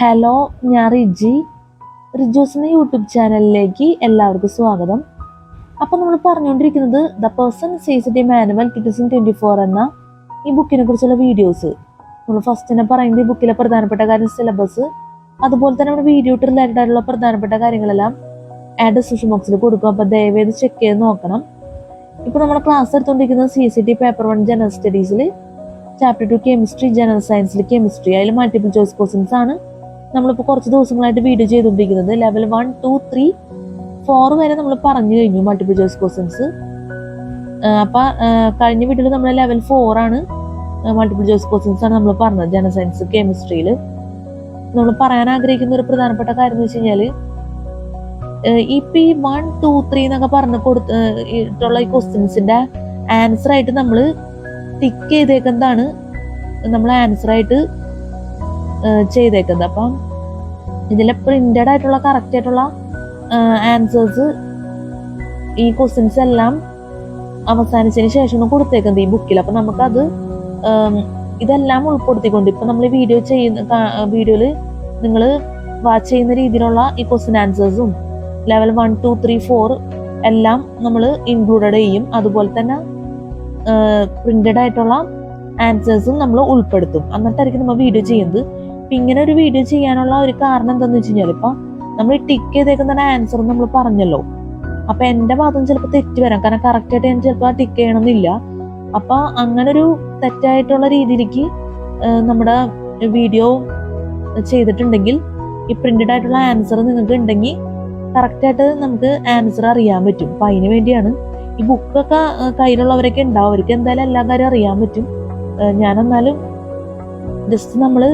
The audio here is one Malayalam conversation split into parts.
ഹലോ, ഞാൻ റിജൂസിൻ്റെ യൂട്യൂബ് ചാനലിലേക്ക് എല്ലാവർക്കും സ്വാഗതം. അപ്പോൾ നമ്മൾ പറഞ്ഞുകൊണ്ടിരിക്കുന്നത് ദ പേഴ്സൺ സീസ് മാനുവൽ 2024 എന്ന ഈ ബുക്കിനെ കുറിച്ചുള്ള വീഡിയോസ്. നമ്മൾ ഫസ്റ്റ് തന്നെ പറയുന്നത് ഈ ബുക്കിലെ പ്രധാനപ്പെട്ട കാര്യം, സിലബസ്, അതുപോലെ തന്നെ നമ്മുടെ വീഡിയോ റിലേറ്റഡ് ആയിട്ടുള്ള പ്രധാനപ്പെട്ട കാര്യങ്ങളെല്ലാം ഡിസ്ക്രിപ്ഷൻ ബോക്സിൽ കൊടുക്കും. അപ്പോൾ ദയവേത് ചെക്ക് ചെയ്ത് നോക്കണം. ഇപ്പോൾ നമ്മൾ ക്ലാസ് എടുത്തുകൊണ്ടിരിക്കുന്നത് CCT പേപ്പർ 1 ജനറൽ സ്റ്റഡീസിൽ ചാപ്റ്റർ 2 കെമിസ്ട്രി, ജനറൽ സയൻസിൽ കെമിസ്ട്രി, അതിൽ മൾട്ടിപ്പിൾ ചോയ്സ് ക്വസ്റ്റ്യൻസ് ആണ് നമ്മളിപ്പോൾ കുറച്ച് ദിവസങ്ങളായിട്ട് വീഡിയോ ചെയ്തുകൊണ്ടിരിക്കുന്നത്. ലെവൽ 1, 2, 3, 4 വരെ നമ്മൾ പറഞ്ഞു കഴിഞ്ഞു മൾട്ടിപ്പിൾ ചോയ്സ് ക്വസ്റ്റ്യൻസ്. അപ്പം കഴിഞ്ഞ വീഡിയോയിൽ നമ്മൾ ലെവൽ 4 ആണ് മൾട്ടിപ്പിൾ ചോയ്സ് ക്വസ്റ്റ്യൻസ് ആണ് നമ്മൾ പറഞ്ഞത് ജനറൽ സയൻസ് കെമിസ്ട്രിയിൽ. നമ്മൾ പറയാൻ ആഗ്രഹിക്കുന്ന ഒരു പ്രധാനപ്പെട്ട കാര്യം എന്ന് വെച്ച് കഴിഞ്ഞാൽ ഇപ്പം ഈ 1, 2, 3 എന്നൊക്കെ പറഞ്ഞ് കൊടുത്തിട്ടുള്ള ഈ ക്വസ്റ്റ്യൻസിൻ്റെ ആൻസറായിട്ട് നമ്മൾ ടിക്ക് ചെയ്തേക്കുന്നതാണ് നമ്മൾ ആൻസറായിട്ട് ചെയ്തേക്കുന്നത്. അപ്പം ഇതിലെ പ്രിന്റഡ് ആയിട്ടുള്ള കറക്റ്റ് ആയിട്ടുള്ള ആൻസേഴ്സ് ഈ ക്വസ്റ്റ്യൻസ് എല്ലാം അവസാനിച്ചതിന് ശേഷമാണ് കൊടുത്തേക്കുന്നത് ഈ ബുക്കിൽ. അപ്പം നമുക്കത് ഇതെല്ലാം ഉൾപ്പെടുത്തിക്കൊണ്ട് ഇപ്പം നമ്മൾ വീഡിയോയിൽ നിങ്ങൾ വാച്ച് ചെയ്യുന്ന രീതിയിലുള്ള ഈ ക്വസ്റ്റ്യൻ ആൻസേഴ്സും ലെവൽ 1, 2, 3, 4 എല്ലാം നമ്മൾ ഇൻക്ലൂഡഡ് ചെയ്യും. അതുപോലെ തന്നെ പ്രിന്റഡ് ആയിട്ടുള്ള ആൻസേഴ്സും നമ്മൾ ഉൾപ്പെടുത്തും. എന്നിട്ടായിരിക്കും നമ്മൾ വീഡിയോ ചെയ്യുന്നത്. അപ്പം ഇങ്ങനെ ഒരു വീഡിയോ ചെയ്യാനുള്ള ഒരു കാരണം എന്താണെന്ന് വെച്ച് കഴിഞ്ഞാൽ ഇപ്പം നമ്മൾ ടിക്ക് ചെയ്തേക്കുന്ന ആൻസർ നമ്മൾ പറഞ്ഞല്ലോ. അപ്പം എൻ്റെ ഭാഗത്തും ചിലപ്പോൾ തെറ്റ് വരാം, കാരണം കറക്റ്റായിട്ട് ഞാൻ ചിലപ്പോൾ ടിക്ക് ചെയ്യണമെന്നില്ല. അപ്പം അങ്ങനെ ഒരു തെറ്റായിട്ടുള്ള രീതിയിലേക്ക് നമ്മുടെ വീഡിയോ ചെയ്തിട്ടുണ്ടെങ്കിൽ ഈ പ്രിന്റഡ് ആയിട്ടുള്ള ആൻസർ നിങ്ങൾക്ക് ഉണ്ടെങ്കിൽ കറക്റ്റായിട്ട് നമുക്ക് ആൻസർ അറിയാൻ പറ്റും. അപ്പം അതിന് വേണ്ടിയാണ് ഈ ബുക്കൊക്കെ കയ്യിലുള്ളവരൊക്കെ ഉണ്ടാവും, അവർക്ക് എന്തായാലും എല്ലാ കാര്യം അറിയാൻ പറ്റും. ഞാനെന്നാലും ജസ്റ്റ് നമ്മൾ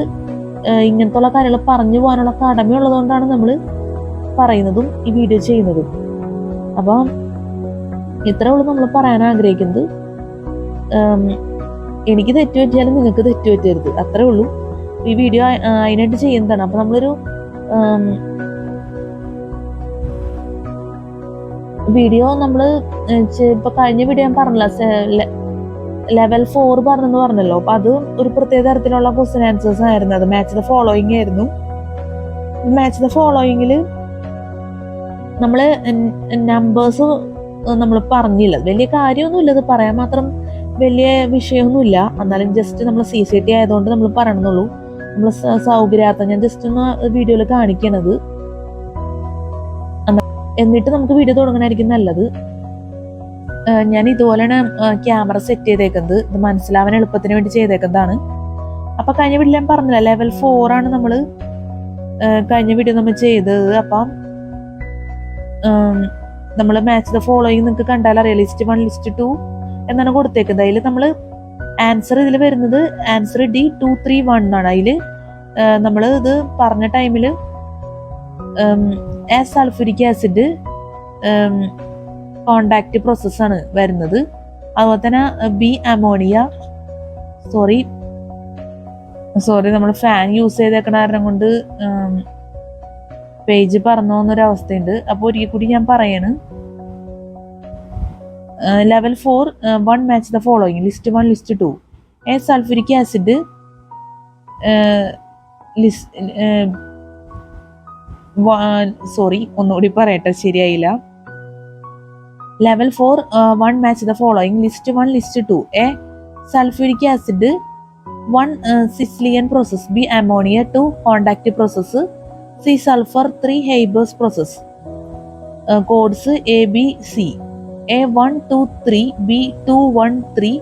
ഇങ്ങനത്തുള്ള കാര്യങ്ങൾ പറഞ്ഞു പോകാനുള്ള കടമയുള്ളതുകൊണ്ടാണ് നമ്മൾ പറയുന്നതും ഈ വീഡിയോ ചെയ്യുന്നതും. അപ്പം ഇത്രേ ഉള്ളൂ നമ്മൾ പറയാൻ ആഗ്രഹിക്കുന്നത്. എനിക്ക് തെറ്റു പറ്റിയാലും നിങ്ങൾക്ക് തെറ്റു പറ്റരുത്, അത്രേ ഉള്ളൂ. ഈ വീഡിയോ അതിനായിട്ട് ചെയ്യുന്നതാണ്. അപ്പം നമ്മളൊരു വീഡിയോ നമ്മൾ ഇപ്പം കഴിഞ്ഞ വീഡിയോ ഞാൻ പറഞ്ഞില്ല, ലെവൽ 4 പറഞ്ഞെന്ന് പറഞ്ഞല്ലോ. അപ്പം അത് ഒരു പ്രത്യേക തരത്തിലുള്ള ക്വസ്റ്റ്യൻ ആൻസേഴ്സ് ആയിരുന്നു. അത് മാച്ച് ദ ഫോളോയിങ് ആയിരുന്നു. മാച്ച് ദ ഫോളോയിങ്ങിൽ നമ്മൾ നമ്പേഴ്സ് നമ്മൾ പറഞ്ഞില്ല. വലിയ കാര്യമൊന്നുമില്ല, അത് പറയാൻ മാത്രം വലിയ വിഷയമൊന്നുമില്ല. എന്നാലും ജസ്റ്റ് നമ്മൾ CCT ആയതുകൊണ്ട് നമ്മൾ പറയണമെന്നുള്ളൂ. നമ്മൾ സൗകര്യാർത്ഥം ഞാൻ ജസ്റ്റ് ഒന്ന് വീഡിയോയിൽ കാണിക്കണത്. എന്നിട്ട് നമുക്ക് വീഡിയോ തുടങ്ങണമായിരിക്കും നല്ലത്. ഞാൻ ഇതുപോലെയാണ് ക്യാമറ സെറ്റ് ചെയ്തേക്കുന്നത്. ഇത് മനസ്സിലാവാൻ എളുപ്പത്തിന് വേണ്ടി ചെയ്തേക്കുന്നതാണ്. അപ്പം കഴിഞ്ഞ വീഡിയോ ഞാൻ പറഞ്ഞില്ല, ലെവൽ 4 ആണ് നമ്മൾ കഴിഞ്ഞ വീഡിയോ നമ്മൾ ചെയ്തത്. അപ്പം നമ്മൾ മാച്ച് ദ ഫോളോയിങ് നിങ്ങൾക്ക് കണ്ടാൽ അറിയാം, ലിസ്റ്റ് 1, ലിസ്റ്റ് 2 എന്നാണ് കൊടുത്തേക്കുന്നത്. അതിൽ നമ്മൾ ആൻസർ ഇതിൽ വരുന്നത് ആൻസർ D 2, 3, 1 ആണ്. അതിൽ നമ്മൾ ഇത് പറഞ്ഞ ടൈമിൽ സൾഫ്യൂരിക് ആസിഡ് കോണ്ടാക്ട് പ്രോസസ്സാണ് വരുന്നത്. അതുപോലെ തന്നെ B അമോണിയ, സോറി നമ്മൾ ഫാൻ യൂസ് ചെയ്തേക്കണ കാരണം കൊണ്ട് പേജ് പറഞ്ഞു പോകുന്നൊരവസ്ഥയുണ്ട്. അപ്പോൾ ഒരിക്കൽ കൂടി ഞാൻ പറയാണ്, level 4 1 match the following, list 1, list 2 sulphuric acid ഒന്നുകൂടി പറയട്ടെ, ശരിയായില്ല. Level 4 1 match the following, list 1, list 2 sulphuric acid 1 Sicilian process, B ammonia 2 contact process, C sulphur 3 Haber's process. Codes ABC A1, 2, 3, B2, 1, 3,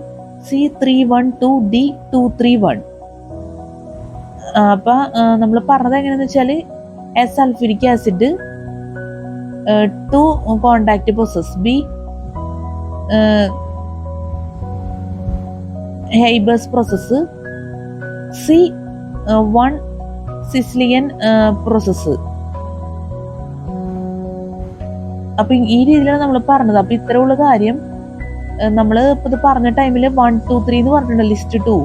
C3, 1, 2, D2, 3, 1. അപ്പം നമ്മൾ പറഞ്ഞത് എങ്ങനെയാന്ന് വെച്ചാൽ sulphuric acid 2 contact process, B Haber's process, C 1 Sicilian process. അപ്പം ഈ രീതിയിലാണ് നമ്മൾ പറഞ്ഞത്. അപ്പം ഇത്രയുള്ള കാര്യം നമ്മൾ ഇപ്പം ഇത് പറഞ്ഞ ടൈമിൽ 1, 2, 3 എന്ന് പറഞ്ഞിട്ടുണ്ട്, ലിസ്റ്റ് 2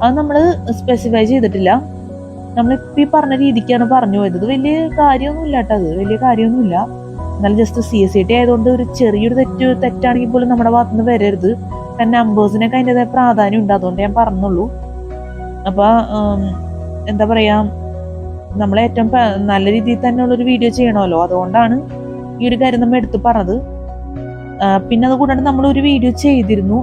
അത് നമ്മൾ സ്പെസിഫൈ ചെയ്തിട്ടില്ല. നമ്മളിപ്പോൾ ഈ പറഞ്ഞ രീതിക്കാണ് പറഞ്ഞു പോയത്. ഇത് വലിയ കാര്യമൊന്നുമില്ല കേട്ടോ, അത് വലിയ കാര്യമൊന്നുമില്ല. എന്നാലും ജസ്റ്റ് CCT ആയതുകൊണ്ട് ഒരു ചെറിയൊരു തെറ്റാണെങ്കിൽ പോലും നമ്മുടെ ഭാഗത്തുനിന്ന് വരരുത്. കാരണം നമ്പേഴ്സിനൊക്കെ അതിൻ്റെതായ പ്രാധാന്യം ഉണ്ട്, അതുകൊണ്ട് ഞാൻ പറഞ്ഞുള്ളൂ. അപ്പം എന്താ പറയുക, നമ്മൾ ഏറ്റവും നല്ല രീതിയിൽ തന്നെയുള്ളൊരു വീഡിയോ ചെയ്യണമല്ലോ, അതുകൊണ്ടാണ് ഈ ഒരു കാര്യം നമ്മൾ എടുത്തു പറഞ്ഞത്. പിന്നെ അതുകൂടാണ്ട് നമ്മളൊരു വീഡിയോ ചെയ്തിരുന്നു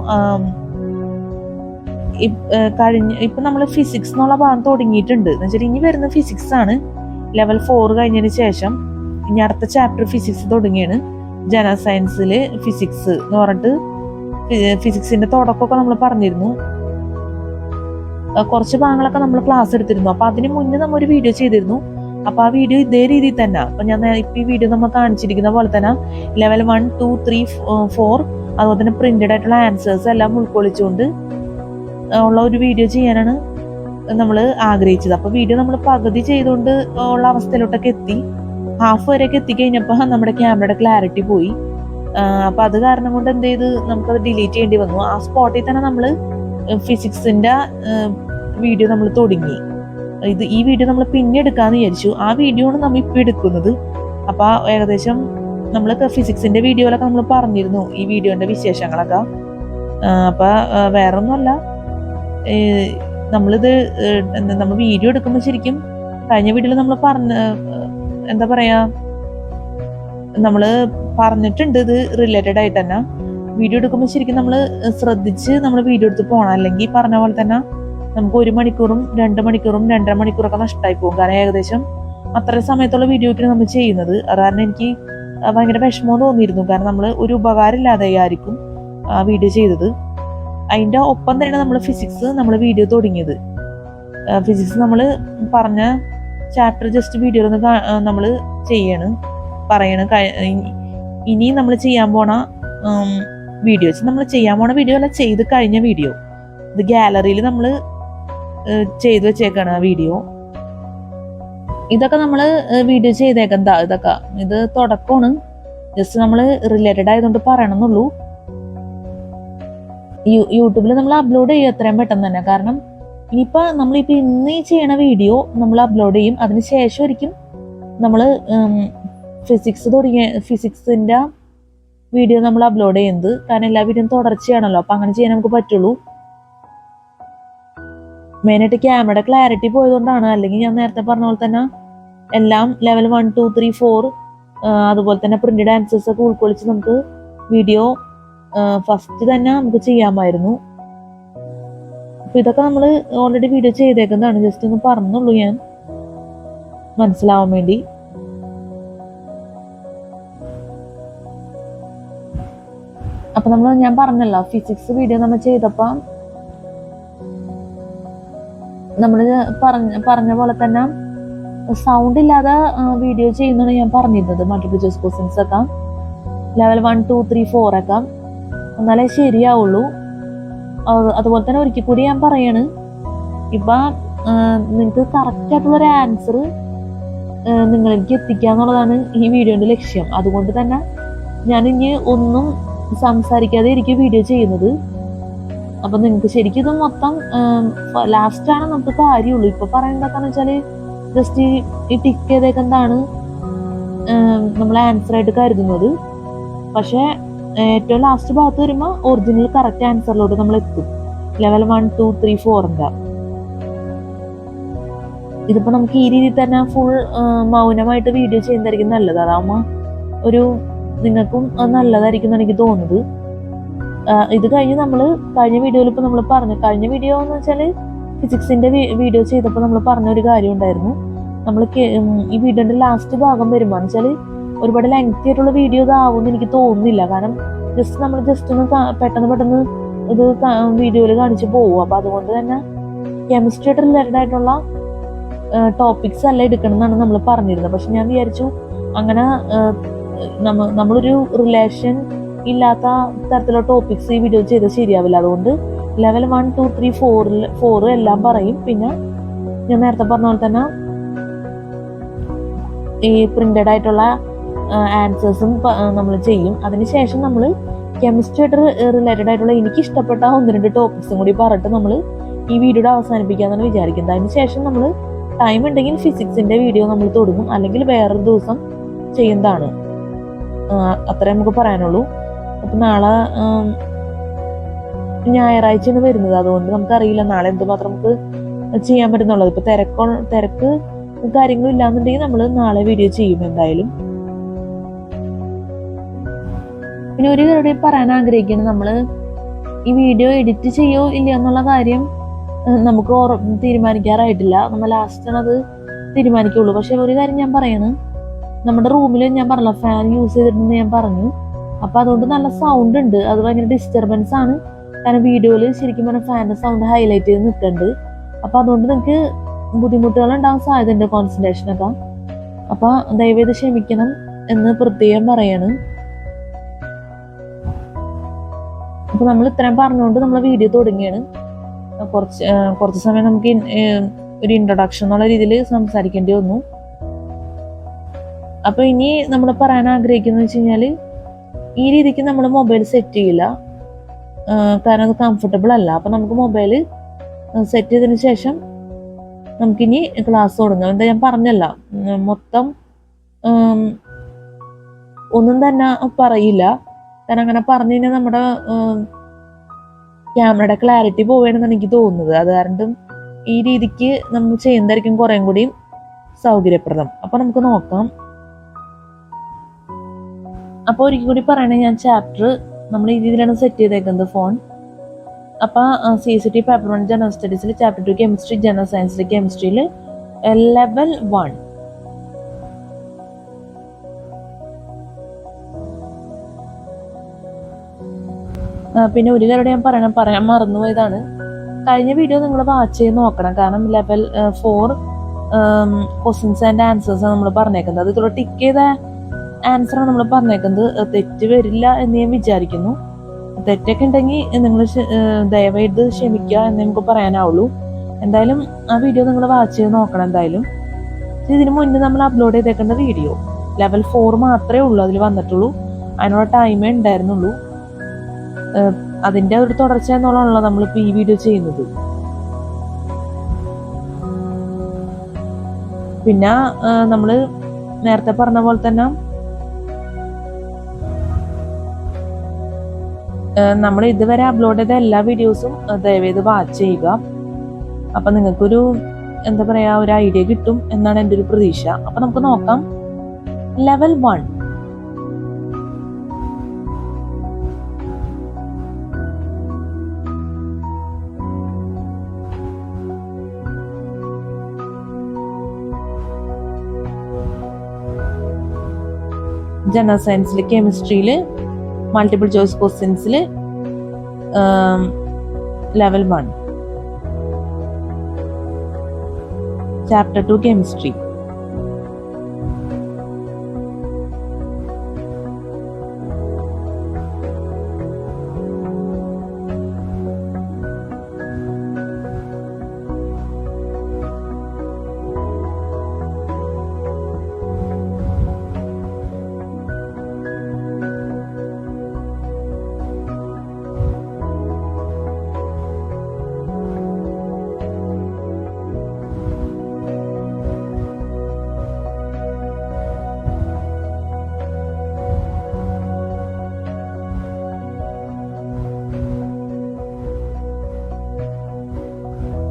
ഇപ്പൊ നമ്മൾ ഫിസിക്സ് എന്നുള്ള ഭാഗം തുടങ്ങിയിട്ടുണ്ട് എന്ന് വെച്ചാൽ ഇനി വരുന്ന ഫിസിക്സ് ആണ്. ലെവൽ 4 കഴിഞ്ഞതിന് ശേഷം ഇനി അടുത്ത ചാപ്റ്റർ ഫിസിക്സ് തുടങ്ങിയാണ്. ജനറൽ സയൻസില് ഫിസിക്സ് എന്ന് പറഞ്ഞിട്ട് ഫിസിക്സിന്റെ തുടക്കമൊക്കെ നമ്മൾ പറഞ്ഞിരുന്നു. കുറച്ച് ഭാഗങ്ങളൊക്കെ നമ്മൾ ക്ലാസ് എടുത്തിരുന്നു. അപ്പൊ അതിന് മുന്നേ നമ്മൾ ഒരു വീഡിയോ ചെയ്തിരുന്നു. അപ്പൊ ആ വീഡിയോ ഇതേ രീതിയിൽ തന്നെ, അപ്പൊ ഞാൻ ഇപ്പൊ ഈ വീഡിയോ നമ്മൾ കാണിച്ചിരിക്കുന്ന പോലെ തന്നെ ലെവൽ 1, 2, 3, 4 അതുപോലെ തന്നെ പ്രിന്റഡ് ആയിട്ടുള്ള ആൻസേഴ്സ് എല്ലാം ഉൾക്കൊള്ളിച്ചുകൊണ്ട് ഉള്ള ഒരു വീഡിയോ ചെയ്യാനാണ് നമ്മൾ ആഗ്രഹിച്ചത്. അപ്പൊ വീഡിയോ നമ്മൾ പകുതി ചെയ്തുകൊണ്ട് ഉള്ള അവസ്ഥയിലോട്ടൊക്കെ എത്തി. ഹാഫ് വരെയൊക്കെ എത്തിക്കഴിഞ്ഞപ്പോൾ നമ്മുടെ ക്യാമറയുടെ ക്ലാരിറ്റി പോയി. അപ്പൊ അത് കാരണം കൊണ്ട് എന്ത് ചെയ്ത് നമുക്കത് ഡിലീറ്റ് ചെയ്യേണ്ടി വന്നു. ആ സ്പോട്ടിൽ തന്നെ നമ്മൾ ഫിസിക്സിന്റെ വീഡിയോ നമ്മൾ തുടങ്ങി. ഈ വീഡിയോ നമ്മൾ പിന്നെ എടുക്കാന്ന് വിചാരിച്ചു. ആ വീഡിയോ ആണ് നമ്മൾ ഇപ്പൊ എടുക്കുന്നത്. അപ്പൊ ഏകദേശം നമ്മൾ ഫിസിക്സിന്റെ വീഡിയോയിലൊക്കെ നമ്മൾ പറഞ്ഞിരുന്നു ഈ വീഡിയോന്റെ വിശേഷങ്ങളൊക്കെ. അപ്പൊ വേറൊന്നുമല്ല, നമ്മളിത് നമ്മൾ വീഡിയോ എടുക്കുമ്പോൾ ശരിക്കും കഴിഞ്ഞ വീഡിയോയിൽ നമ്മൾ എന്താ പറയാ, നമ്മള് പറഞ്ഞിട്ടുണ്ട് ഇത് റിലേറ്റഡ് ആയിട്ട് തന്നെ. വീഡിയോ എടുക്കുമ്പോൾ ശരിക്കും നമ്മൾ ശ്രദ്ധിച്ച് നമ്മൾ വീഡിയോ എടുത്ത് പോകണം. അല്ലെങ്കിൽ പറഞ്ഞ പോലെ തന്നെ നമുക്ക് 1 മണിക്കൂറും 2 മണിക്കൂറും 2.5 മണിക്കൂറൊക്കെ നഷ്ടമായി പോകും. കാരണം ഏകദേശം അത്ര സമയത്തുള്ള വീഡിയോയ്ക്ക് നമ്മൾ ചെയ്യുന്നത്. കാരണം എനിക്ക് ഭയങ്കര വിഷമം തോന്നിയിരുന്നു. കാരണം നമ്മൾ ഒരു ഉപകാരം ഇല്ലാതെ ആയിരിക്കും ആ വീഡിയോ ചെയ്തത്. അതിന്റെ ഒപ്പം തന്നെ നമ്മൾ ഫിസിക്സ് നമ്മൾ വീഡിയോ തുടങ്ങിയത്. ഫിസിക്സ് നമ്മൾ പറഞ്ഞ ചാപ്റ്റർ ജസ്റ്റ് വീഡിയോയിൽ നമ്മൾ പറയണ്. ഇനി നമ്മൾ ചെയ്യാൻ പോണ വീഡിയോസ്, നമ്മൾ ചെയ്യാൻ പോണ വീഡിയോ അല്ല, ചെയ്ത് കഴിഞ്ഞ വീഡിയോ. ഇത് ഗാലറിയിൽ നമ്മൾ ചെയ്തു വെച്ചേക്കാണ് ആ വീഡിയോ. ഇതൊക്കെ നമ്മൾ വീഡിയോ ചെയ്തേക്കെന്താ, ഇത് തുടക്കമാണ്. ജസ്റ്റ് നമ്മൾ റിലേറ്റഡ് ആയതുകൊണ്ട് പറയണമെന്നുള്ളൂ. യൂട്യൂബിൽ നമ്മൾ അപ്ലോഡ് ചെയ്യും എത്രയും പെട്ടെന്ന് തന്നെ. കാരണം നമ്മളിപ്പോ ഇന്ന് ചെയ്യണ വീഡിയോ നമ്മൾ അപ്ലോഡ് ചെയ്യും. അതിനുശേഷം ഒരിക്കും നമ്മൾ ഫിസിക്സിന്റെ വീഡിയോ നമ്മൾ അപ്ലോഡ് ചെയ്യുന്നത്. കാരണം എല്ലാ വീഡിയോയും തുടർച്ചയാണല്ലോ, അപ്പൊ അങ്ങനെ ചെയ്യാൻ നമുക്ക് പറ്റുള്ളൂ. മെയിനായിട്ട് ക്യാമറയുടെ ക്ലാരിറ്റി പോയതുകൊണ്ടാണ്. അല്ലെങ്കിൽ ഞാൻ നേരത്തെ പറഞ്ഞ പോലെ തന്നെ എല്ലാം ലെവൽ 1, 2, 3, 4 അതുപോലെ തന്നെ പ്രിന്റഡ് ആൻസേഴ്സ് ഒക്കെ ഉൾക്കൊള്ളിച്ച് നമുക്ക് വീഡിയോ ഫസ്റ്റ് തന്നെ നമുക്ക് ചെയ്യാമായിരുന്നു. അപ്പൊ ഇതൊക്കെ നമ്മൾ ഓൾറെഡി വീഡിയോ ചെയ്തേക്കുന്നതാണ്. ജസ്റ്റ് ഒന്ന് പറഞ്ഞുള്ളൂ ഞാൻ മനസ്സിലാവാൻ വേണ്ടി. അപ്പൊ ഞാൻ പറഞ്ഞല്ലോ, ഫിസിക്സ് വീഡിയോ നമ്മൾ ചെയ്തപ്പോ നമ്മൾ പറഞ്ഞ പോലെ തന്നെ സൗണ്ട് ഇല്ലാതെ വീഡിയോ ചെയ്യുന്നതാണ് ഞാൻ പറഞ്ഞിരുന്നത്. മൾട്ടിപ്പിൾ ചോയ്സ് ക്വസ്റ്റ്യൻസ് ഒക്കെ ലെവൽ 1, 2, 3, 4 ഒക്കെ എന്നാലേ ശരിയാവുള്ളൂ. അതുപോലെ തന്നെ ഒരിക്കൽ കൂടി ഞാൻ പറയാണ്, ഇപ്പൊ നിങ്ങൾക്ക് കറക്റ്റ് ആയിട്ടുള്ളൊരു ആൻസർ നിങ്ങളിലേക്ക് എത്തിക്കുക എന്നുള്ളതാണ് ഈ വീഡിയോന്റെ ലക്ഷ്യം. അതുകൊണ്ട് തന്നെ ഞാൻ ഇനി ഒന്നും സംസാരിക്കാതെ ഇരിക്കും വീഡിയോ ചെയ്യുന്നത്. അപ്പൊ നിങ്ങൾക്ക് ശരിക്കും ഇത് മൊത്തം ലാസ്റ്റാണ് നമുക്ക് കാര്യമുള്ളൂ. ഇപ്പൊ പറയേണ്ടതെന്ന് വെച്ചാല് ജസ്റ്റ് ഈ ടിക്ക് ചെയ്തേക്കെന്താണ് നമ്മൾ ആൻസർ ആയിട്ട് കരുതുന്നത്. പക്ഷെ ഏറ്റവും ലാസ്റ്റ് ഭാഗത്ത് വരുമ്പോൾ ഒറിജിനൽ കറക്റ്റ് ആൻസറിലോട്ട് നമ്മൾ എത്തും. ലെവൽ 1, 2, 3, 4 ഇതിപ്പോ നമുക്ക് ഈ രീതിയിൽ തന്നെ ഫുൾ മൗനമായിട്ട് വീഡിയോ ചെയ്യുന്നതായിരിക്കും നല്ലത്. അതാവുമ്പോ നിങ്ങൾക്കും നല്ലതായിരിക്കും എന്നാണ് എനിക്ക് തോന്നുന്നത്. ഇത് കഴിഞ്ഞ് കഴിഞ്ഞ വീഡിയോയിൽ ഇപ്പൊ നമ്മൾ പറഞ്ഞു, കഴിഞ്ഞ വീഡിയോ എന്ന് വെച്ചാല് ഫിസിക്സിന്റെ വീഡിയോ ചെയ്തപ്പോൾ നമ്മൾ പറഞ്ഞ ഒരു കാര്യം ഉണ്ടായിരുന്നു. ഈ വീഡിയോന്റെ ലാസ്റ്റ് ഭാഗം വരുമ്പോ വെച്ചാല് ഒരുപാട് ലെങ്തി ആയിട്ടുള്ള വീഡിയോ ഇതാവുമെന്ന് എനിക്ക് തോന്നുന്നില്ല. കാരണം നമ്മൾ ഒന്ന് പെട്ടെന്ന് ഇത് വീഡിയോയിൽ കാണിച്ചു പോകും. അപ്പൊ അതുകൊണ്ട് തന്നെ കെമിസ്ട്രി ആയിട്ട് റിലേറ്റഡ് ആയിട്ടുള്ള ടോപ്പിക്സ് അല്ല എടുക്കണം എന്നാണ് നമ്മൾ പറഞ്ഞിരുന്നത്. പക്ഷെ ഞാൻ വിചാരിച്ചു അങ്ങനെ നമ്മളൊരു റിലേഷൻ ഇല്ലാത്ത തരത്തിലുള്ള ടോപ്പിക്സ് ഈ വീഡിയോ ചെയ്താൽ ശരിയാവില്ല. അതുകൊണ്ട് ലെവൽ 1, 2, 3, 4 എല്ലാം പറയും. പിന്നെ ഞാൻ നേരത്തെ പറഞ്ഞ പോലെ തന്നെ ഈ പ്രിന്റഡ് ആയിട്ടുള്ള ആൻസേഴ്സും നമ്മൾ ചെയ്യും. അതിനുശേഷം നമ്മൾ കെമിസ്ട്രി ആയിട്ട് റിലേറ്റഡ് ആയിട്ടുള്ള എനിക്ക് ഇഷ്ടപ്പെട്ട 1-2 ടോപ്പിക്സും കൂടി പറഞ്ഞിട്ട് നമ്മൾ ഈ വീഡിയോയുടെ അവസാനിപ്പിക്കാന്നാണ് വിചാരിക്കുന്നത്. അതിനുശേഷം നമ്മൾ ടൈം ഉണ്ടെങ്കിൽ ഫിസിക്സിന്റെ വീഡിയോ നമ്മൾ തുടങ്ങും, അല്ലെങ്കിൽ വേറൊരു ദിവസം ചെയ്യുന്നതാണ്. അത്രേ നമുക്ക് പറയാനുള്ളൂ. അപ്പൊ നാളെ ഞായറാഴ്ചയാണ് വരുന്നത്. അതുകൊണ്ട് നമുക്കറിയില്ല നാളെ എന്തുമാത്രം നമുക്ക് ചെയ്യാൻ പറ്റുന്നുള്ളത്. ഇപ്പൊ തിരക്ക് കാര്യങ്ങളും ഇല്ലാന്നുണ്ടെങ്കിൽ നമ്മൾ നാളെ വീഡിയോ ചെയ്യും എന്തായാലും. പിന്നെ ഒരു കാര്യം പറയാൻ ആഗ്രഹിക്കുന്നത്, നമ്മൾ ഈ വീഡിയോ എഡിറ്റ് ചെയ്യോ ഇല്ല എന്നുള്ള കാര്യം നമുക്ക് തീരുമാനിക്കാറായിട്ടില്ല. നമ്മൾ ലാസ്റ്റാണ് അത് തീരുമാനിക്കുള്ളൂ. പക്ഷെ ഒരു കാര്യം ഞാൻ പറയാണ്, നമ്മുടെ റൂമിൽ ഞാൻ പറഞ്ഞ ഫാൻ യൂസ് ചെയ്തിട്ടുണ്ടെന്ന് ഞാൻ പറഞ്ഞു. അപ്പൊ അതുകൊണ്ട് നല്ല സൗണ്ട് ഉണ്ട്. അത് ഭയങ്കര ഡിസ്റ്റർബൻസ് ആണ്. കാരണം വീഡിയോയിൽ ശരിക്കും പറഞ്ഞാൽ ഫാനിന്റെ സൗണ്ട് ഹൈലൈറ്റ് ചെയ്ത് നിൽക്കുന്നുണ്ട്. അപ്പൊ അതുകൊണ്ട് നിങ്ങൾക്ക് ബുദ്ധിമുട്ടുകൾ ഉണ്ടാവാൻ സാധ്യതയുണ്ട് കോൺസെൻട്രേഷനൊക്കെ. അപ്പൊ ദയവേത് ക്ഷമിക്കണം എന്ന് പ്രത്യേകം പറയാണ്. അപ്പൊ നമ്മൾ ഇത്രയും പറഞ്ഞുകൊണ്ട് നമ്മൾ വീഡിയോ തുടങ്ങിയാണ്. കുറച്ച് സമയം നമുക്ക് ഒരു ഇൻട്രൊഡക്ഷൻ എന്നുള്ള രീതിയിൽ സംസാരിക്കേണ്ടി വന്നു. അപ്പൊ ഇനി നമ്മൾ പറയാൻ ആഗ്രഹിക്കുന്നത് വെച്ച് കഴിഞ്ഞാല്, ഈ രീതിക്ക് നമ്മൾ മൊബൈൽ സെറ്റ് ചെയ്യില്ല. കാരണം അത് കംഫർട്ടബിൾ അല്ല. അപ്പൊ നമുക്ക് മൊബൈൽ സെറ്റ് ചെയ്തതിന് ശേഷം നമുക്കിനി ക്ലാസ് തുടങ്ങാം. എന്താ ഞാൻ പറഞ്ഞല്ല, മൊത്തം ഒന്നും തന്നെ പറയില്ല. കാരണം അങ്ങനെ പറഞ്ഞു കഴിഞ്ഞാൽ നമ്മുടെ ക്യാമറയുടെ ക്ലാരിറ്റി പോവുകയാണെന്നാണ് എനിക്ക് തോന്നുന്നത്. അത് കാരണം ഈ രീതിക്ക് നമ്മൾ ചെയ്യുന്നതായിരിക്കും കുറേ കൂടിയും സൗകര്യപ്രദം. അപ്പൊ നമുക്ക് നോക്കാം. അപ്പൊ ഒരിക്കൽ കൂടി പറയണേ, ഞാൻ ചാപ്റ്റർ നമ്മൾ ഈ രീതിയിലാണ് സെറ്റ് ചെയ്തേക്കുന്നത് ഫോൺ. അപ്പൊ CCT പേപ്പർ 1 ജനറൽ സ്റ്റഡീസിൽ ചാപ്റ്റർ 2 കെമിസ്ട്രി, ജനറൽ സയൻസിൽ കെമിസ്ട്രിയിൽ ലെവൽ 1. പിന്നെ ഒരു കാര്യം ഞാൻ പറയാൻ മറന്നുപോയതാണ്. കഴിഞ്ഞ വീഡിയോ നിങ്ങൾ വാച്ച് ചെയ്ത് നോക്കണം. കാരണം ലെവൽ 4 ക്വസ്റ്റ്യൻസ് ആൻഡ് ആൻസേഴ്സ് നമ്മൾ പറഞ്ഞേക്കുന്നത്. അത് ഇതിലൂടെ ടിക്ക് ചെയ്ത ആൻസറാണ് നമ്മൾ പറഞ്ഞേക്കുന്നത്. തെറ്റ് വരില്ല എന്ന് ഞാൻ വിചാരിക്കുന്നു. തെറ്റൊക്കെ ഉണ്ടെങ്കിൽ നിങ്ങൾ ദയവായിട്ട് ക്ഷമിക്കുക എന്ന് നമുക്ക് പറയാനാവുള്ളൂ. എന്തായാലും ആ വീഡിയോ നിങ്ങൾ വാച്ച് ചെയ്ത് നോക്കണം എന്തായാലും. ഇതിന് മുന്നേ നമ്മൾ അപ്ലോഡ് ചെയ്തേക്കേണ്ട വീഡിയോ ലെവൽ 4 മാത്രമേ ഉള്ളൂ അതിൽ വന്നിട്ടുള്ളൂ. അതിനുള്ള ടൈമേ ഉണ്ടായിരുന്നുള്ളൂ. അതിന്റെ ഒരു തുടർച്ച എന്നുള്ളതാണല്ലോ നമ്മളിപ്പോ ഈ വീഡിയോ ചെയ്യുന്നത്. പിന്നെ നമ്മള് നേരത്തെ പറഞ്ഞ പോലെ തന്നെ നമ്മൾ ഇതുവരെ അപ്ലോഡ് ചെയ്ത എല്ലാ വീഡിയോസും ദയവേത് വാച്ച് ചെയ്യുക. അപ്പൊ നിങ്ങൾക്കൊരു എന്താ പറയാ, ഒരു ഐഡിയ കിട്ടും എന്നാണ് എൻ്റെ ഒരു പ്രതീക്ഷ. അപ്പൊ നമുക്ക് നോക്കാം. ലെവൽ 1. ജനറൽ സയൻസിൽ കെമിസ്ട്രിയിൽ മൾട്ടിപ്പിൾ ചോയ്സ് ക്വസ്റ്റ്യൻസിൽ ലെവൽ 1 ചാപ്റ്റർ 2 കെമിസ്ട്രി.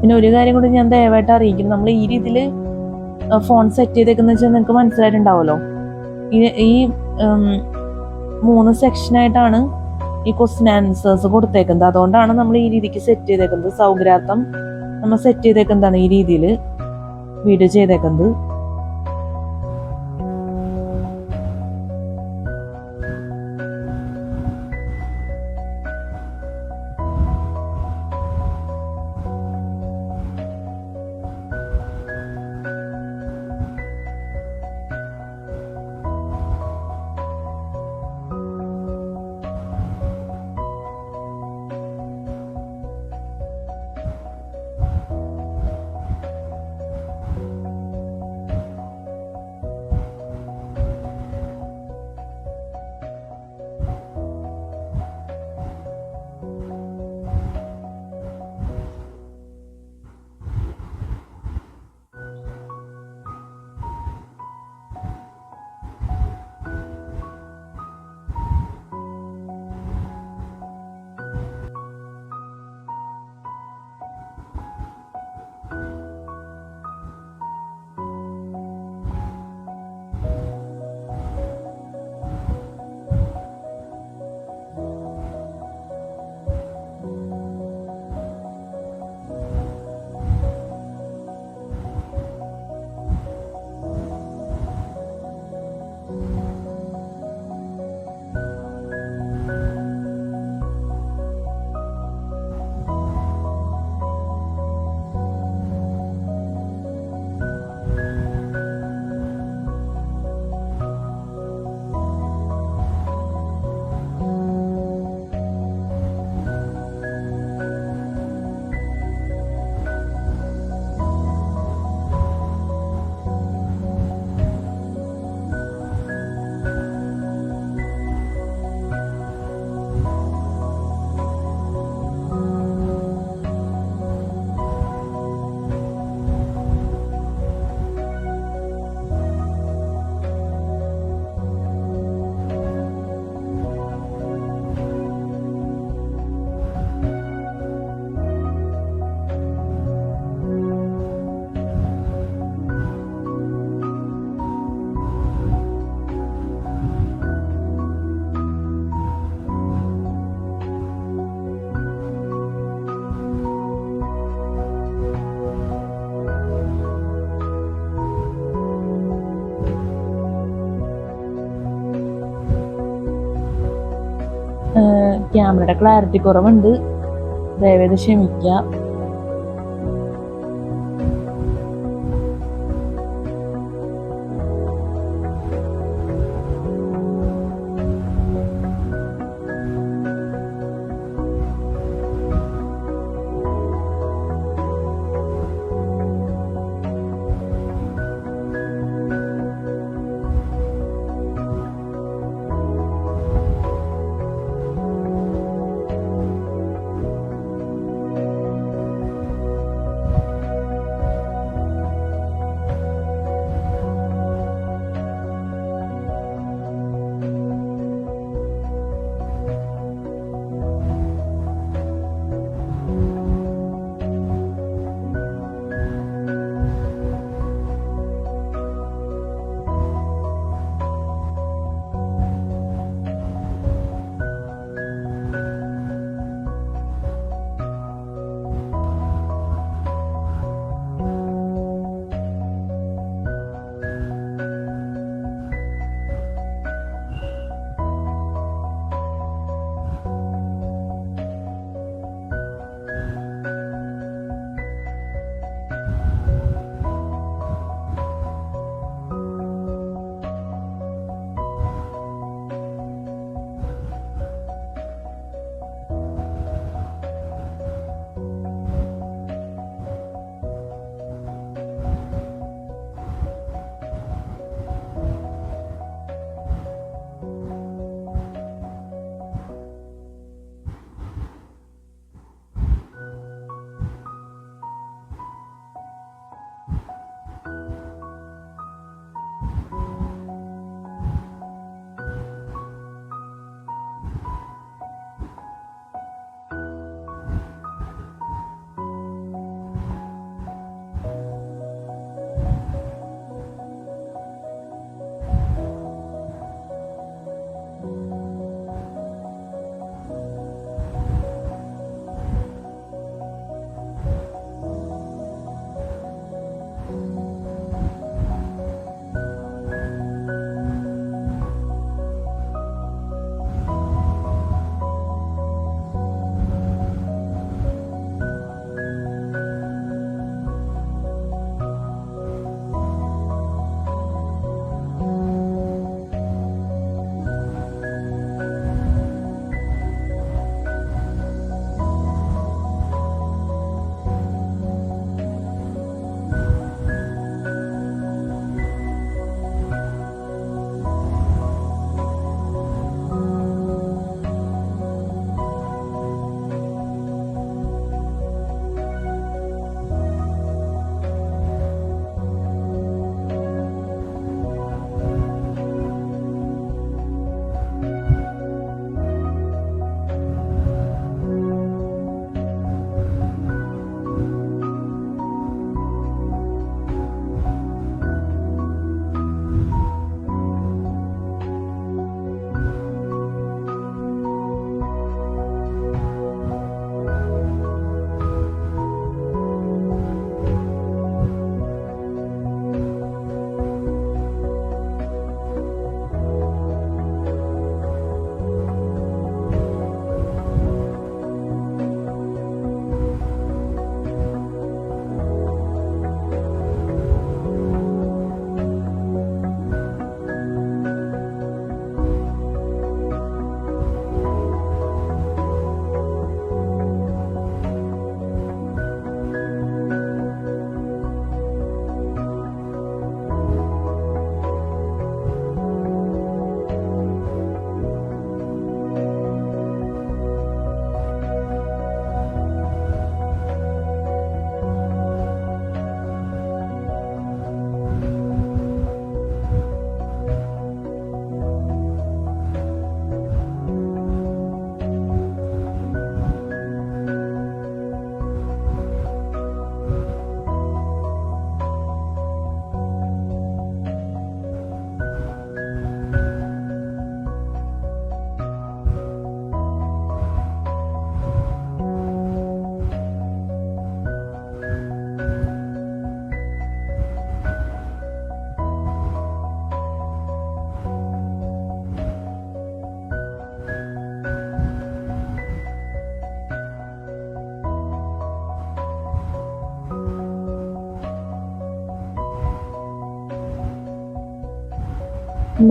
പിന്നെ ഒരു കാര്യം കൂടി ഞാൻ ദയവായിട്ട് അറിയിക്കും. നമ്മൾ ഈ രീതിയിൽ ഫോൺ സെറ്റ് ചെയ്തേക്കുന്ന വെച്ചാൽ നിങ്ങൾക്ക് മനസ്സിലായിട്ടുണ്ടാവുമല്ലോ. ഈ 3 സെക്ഷനായിട്ടാണ് ഈ ക്വസ്റ്റ്യൻ ആൻസേഴ്സ് കൊടുത്തേക്കുന്നത്. അതുകൊണ്ടാണ് നമ്മൾ ഈ രീതിക്ക് സെറ്റ് ചെയ്തേക്കുന്നത്. സൗകര്യാർത്ഥം നമ്മൾ സെറ്റ് ചെയ്തേക്കുന്നതാണ് ഈ രീതിയിൽ വീഡിയോ ചെയ്തേക്കുന്നത്. ക്യാമറയുടെ ക്ലാരിറ്റി കുറവുണ്ട്, ദയവേത് ക്ഷമിക്കുക.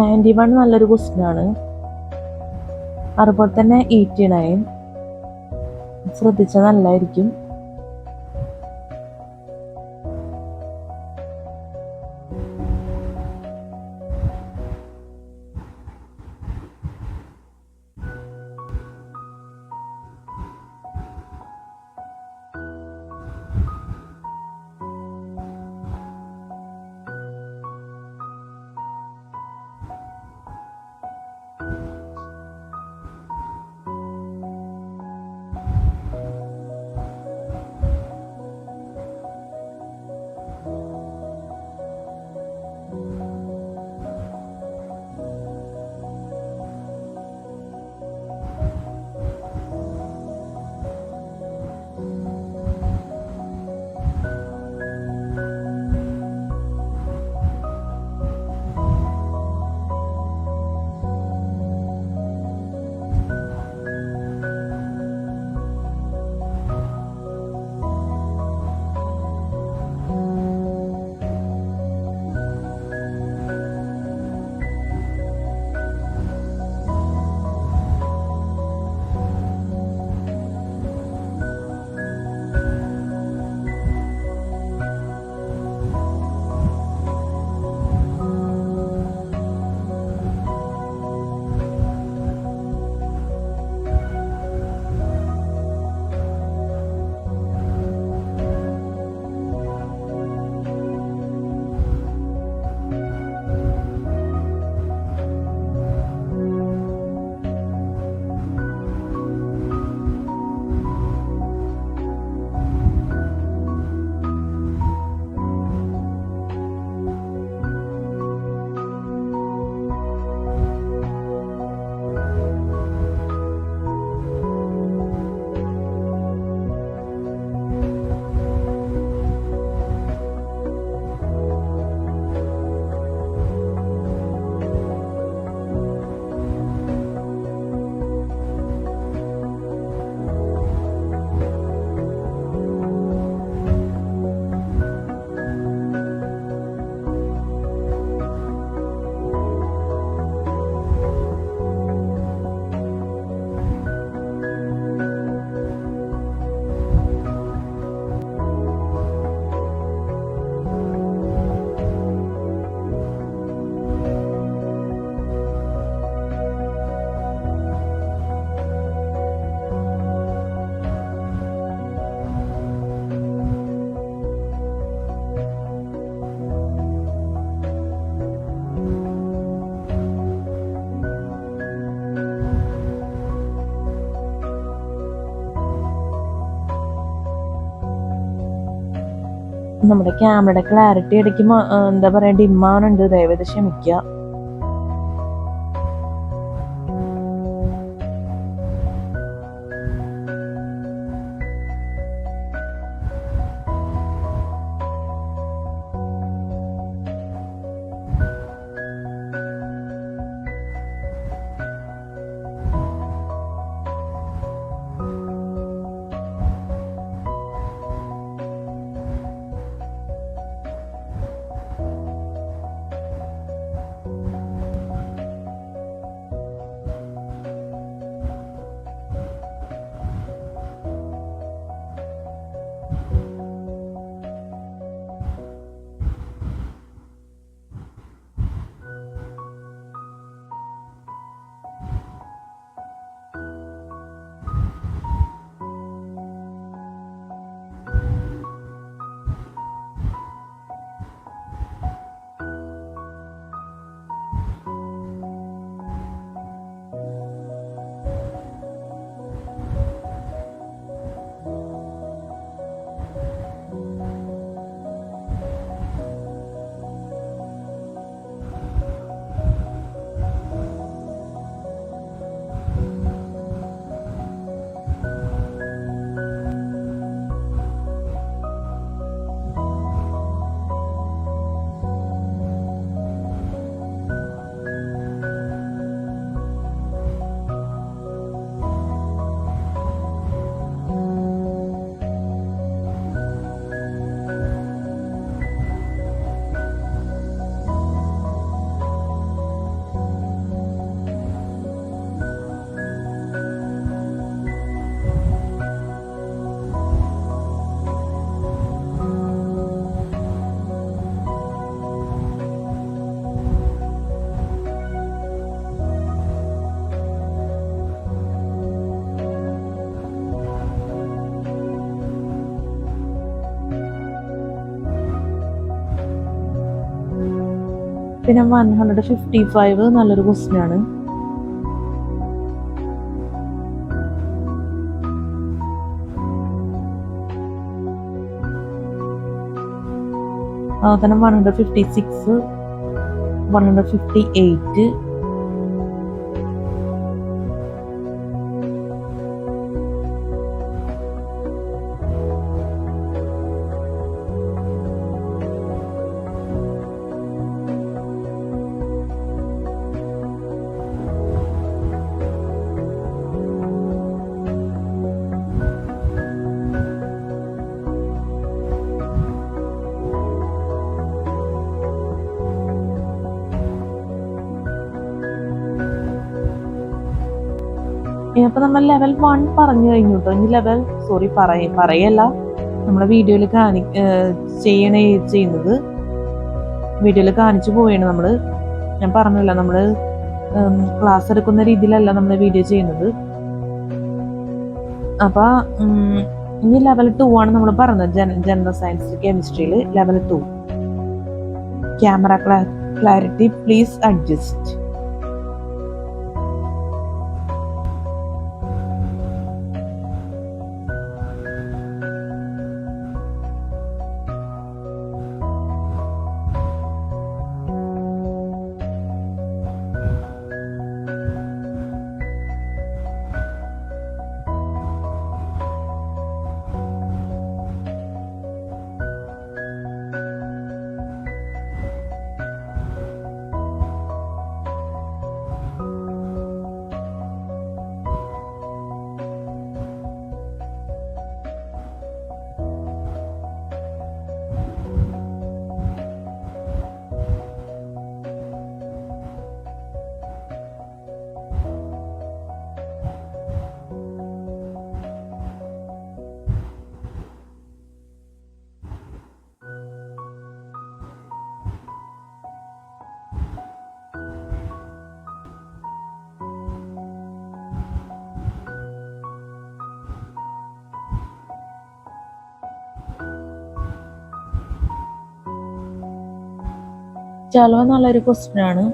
91 നല്ലൊരു ക്വസ്റ്റ്യൻ ആണ്. അതുപോലെ തന്നെ 89 ശ്രദ്ധിച്ചാൽ നല്ലതായിരിക്കും. നമ്മുടെ ക്യാമറയുടെ ക്ലാരിറ്റി ഇടയ്ക്ക് എന്താ പറയുക ഡിമ്മാവുന്നുണ്ട്, ദയവേത് ക്ഷമിക്കുക. പിന്നെ 155 നല്ലൊരു ക്വസ്റ്റ്യൻ ആണ്. അതുപോലെ 156, 158, ഇപ്പൊ നമ്മൾ ലെവൽ 1 പറഞ്ഞു കഴിഞ്ഞു കേട്ടോ. ഇനി പറയല്ല, നമ്മളെ വീഡിയോയിൽ ചെയ്യുന്നത് വീഡിയോയിൽ കാണിച്ചു പോവുകയാണ് നമ്മള്. ഞാൻ പറഞ്ഞല്ലോ, നമ്മള് ക്ലാസ് എടുക്കുന്ന രീതിയിലല്ല നമ്മൾ വീഡിയോ ചെയ്യുന്നത്. അപ്പൊ ഇനി ലെവൽ 2 ആണ് നമ്മൾ പറഞ്ഞത്. ജനറൽ സയൻസ് കെമിസ്ട്രിയിൽ level 2. Camera clarity please adjust. ചലോ നല്ലൊരു ക്വസ്റ്റ്യൻ ആണ്.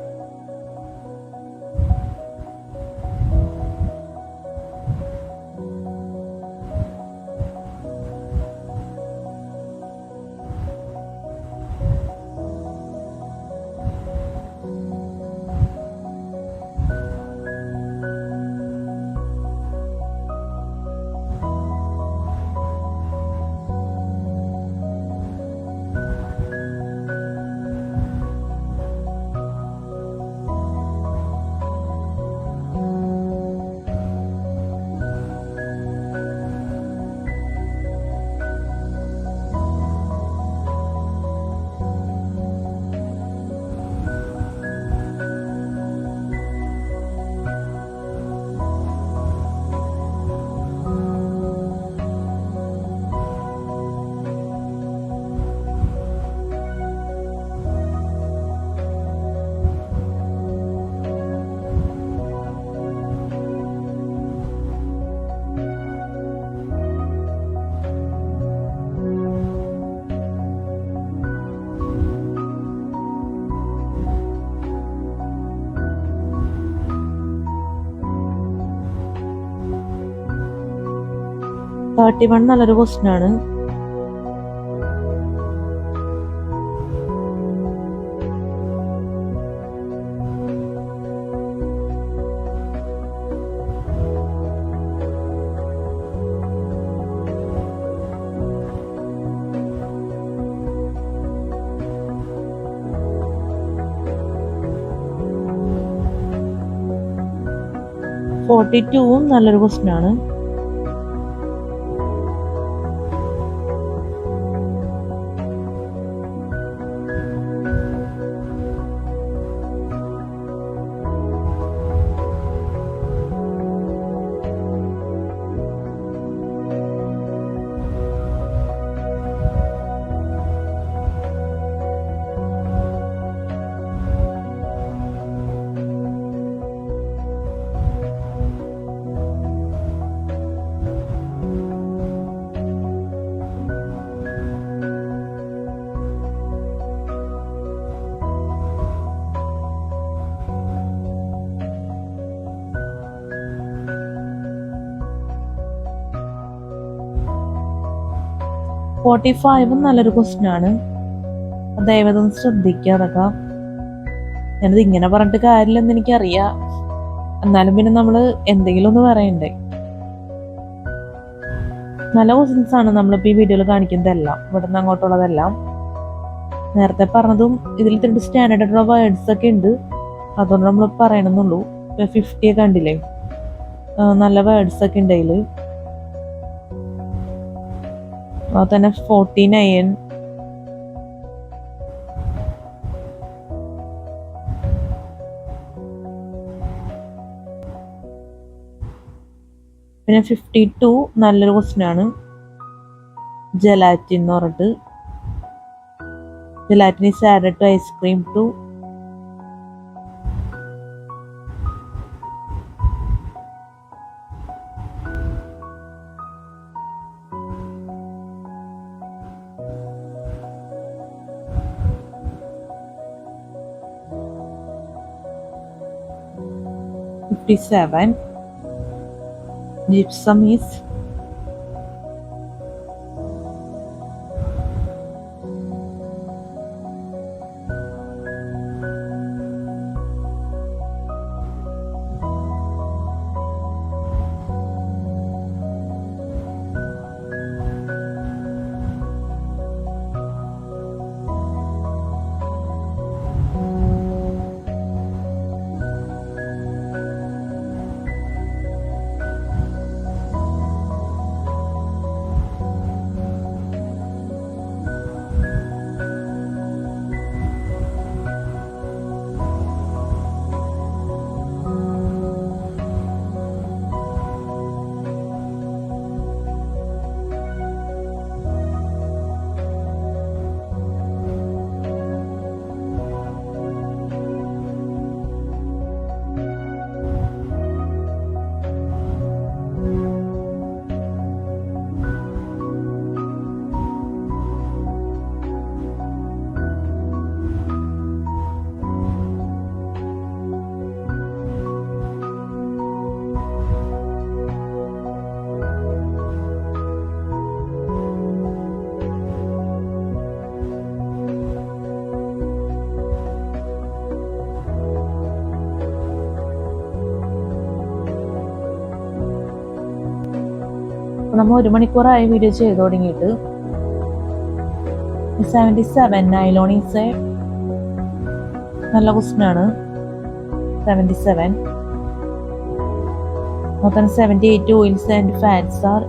നല്ലൊരു ക്വസ്റ്റ്യൻ ആണ്. നല്ലൊരു ക്വസ്റ്റ്യൻ ആണ്. 45 നല്ലൊരു ക്വസ്റ്റ്യൻ ആണ്. ദയവതൊന്ന് ശ്രദ്ധിക്കുക. അതൊക്കെ ഞാനത് ഇങ്ങനെ പറഞ്ഞിട്ട് കാര്യമില്ലെന്ന് എനിക്കറിയാം, എന്നാലും പിന്നെ നമ്മൾ എന്തെങ്കിലും ഒന്ന് പറയണ്ടേ. നല്ല ക്വസ്റ്റ്യൻസ് ആണ് നമ്മളിപ്പോൾ ഈ വീഡിയോയിൽ കാണിക്കുന്നതെല്ലാം, ഇവിടെ നിന്ന് അങ്ങോട്ടുള്ളതെല്ലാം. നേരത്തെ പറഞ്ഞതും ഇതിൽ 3 സ്റ്റാൻഡേർഡ് ആയിട്ടുള്ള വേർഡ്സ് ഒക്കെ ഉണ്ട്, അതുകൊണ്ട് നമ്മൾ പറയണമെന്നുള്ളൂ. 50 കണ്ടില്ലേ, നല്ല വേർഡ്സ് ഒക്കെ ഉണ്ട് അതിൽ. അതുപോലെ തന്നെ 49, പിന്നെ 52 നല്ലൊരു ക്വസ്റ്റ്യൻ ആണ്. ജലാറ്റിൻ എന്ന് പറഞ്ഞിട്ട്, gelatin is added to ice cream to. Gypsum is നമ്മൾ 1 മണിക്കൂറായി വീഡിയോ ചെയ്ത് തുടങ്ങിയിട്ട്. 77 നൈലോൺ ഈസ് എ നല്ല ക്വസ്റ്റ്യൻ ആണ്. 77. മൊത്തം 78 oils and fats are.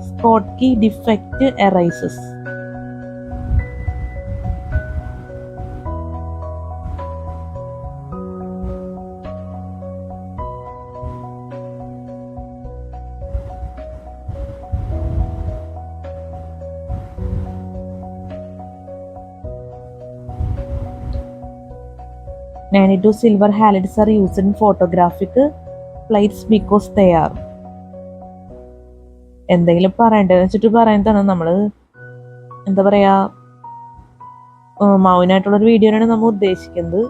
Schottky defect arises. Nanito silver halides are used in photographic plates because they are. എന്തെങ്കിലും പറയണ്ടെന്ന് വെച്ചിട്ട് പറയുന്നതാണ്. നമ്മൾ എന്താ പറയാ, മൗനായിട്ടുള്ളൊരു വീഡിയോയാണ് നമ്മൾ ഉദ്ദേശിക്കുന്നത്.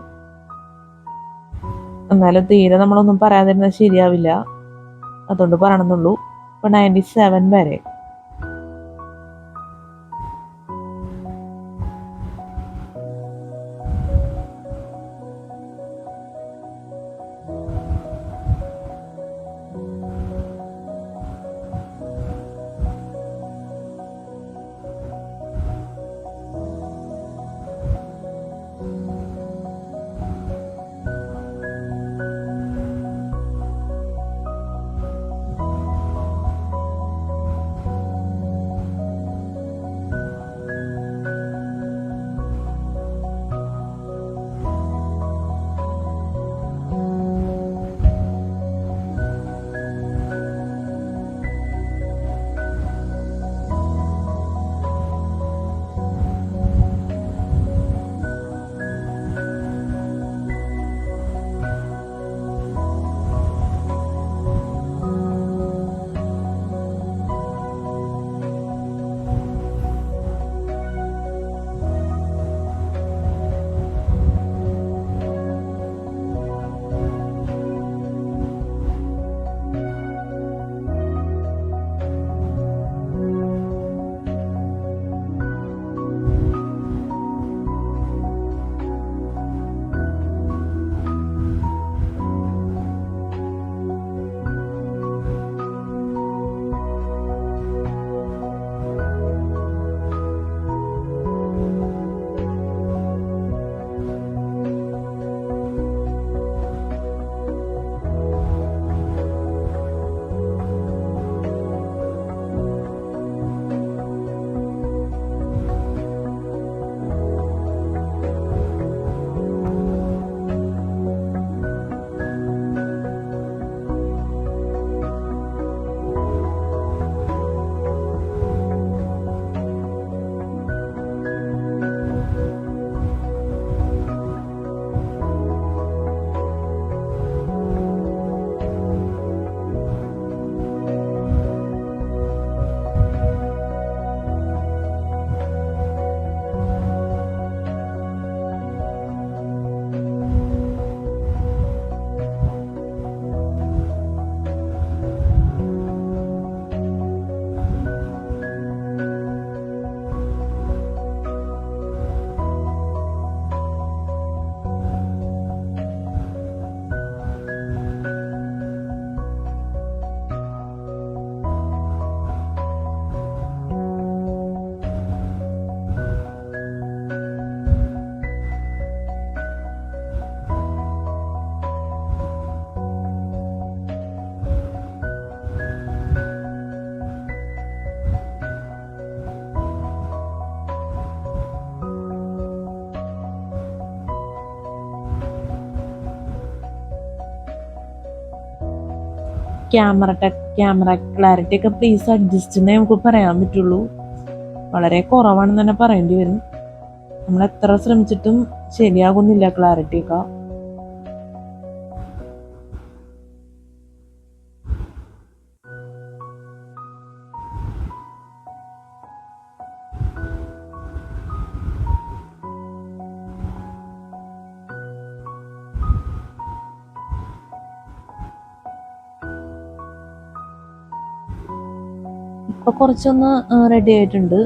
എന്നാലും തീരെ നമ്മളൊന്നും പറയാതിരുന്നത് ശരിയാവില്ല, അതുകൊണ്ട് പറയണമെന്നുള്ളൂ. ഇപ്പൊ 97 വരെ. ക്യാമറ ക്ലാരിറ്റി ഒക്കെ പ്ലീസ് അഡ്ജസ്റ്റ് എന്നേ നമുക്ക് പറയാൻ പറ്റുള്ളൂ. വളരെ കുറവാണെന്ന് തന്നെ പറയേണ്ടി വരും. നമ്മൾ എത്ര ശ്രമിച്ചിട്ടും ശരിയാകുന്നില്ല ക്ലാരിറ്റി ഒക്കെ. ഇപ്പൊ കുറച്ചൊന്ന് റെഡി ആയിട്ടുണ്ട്.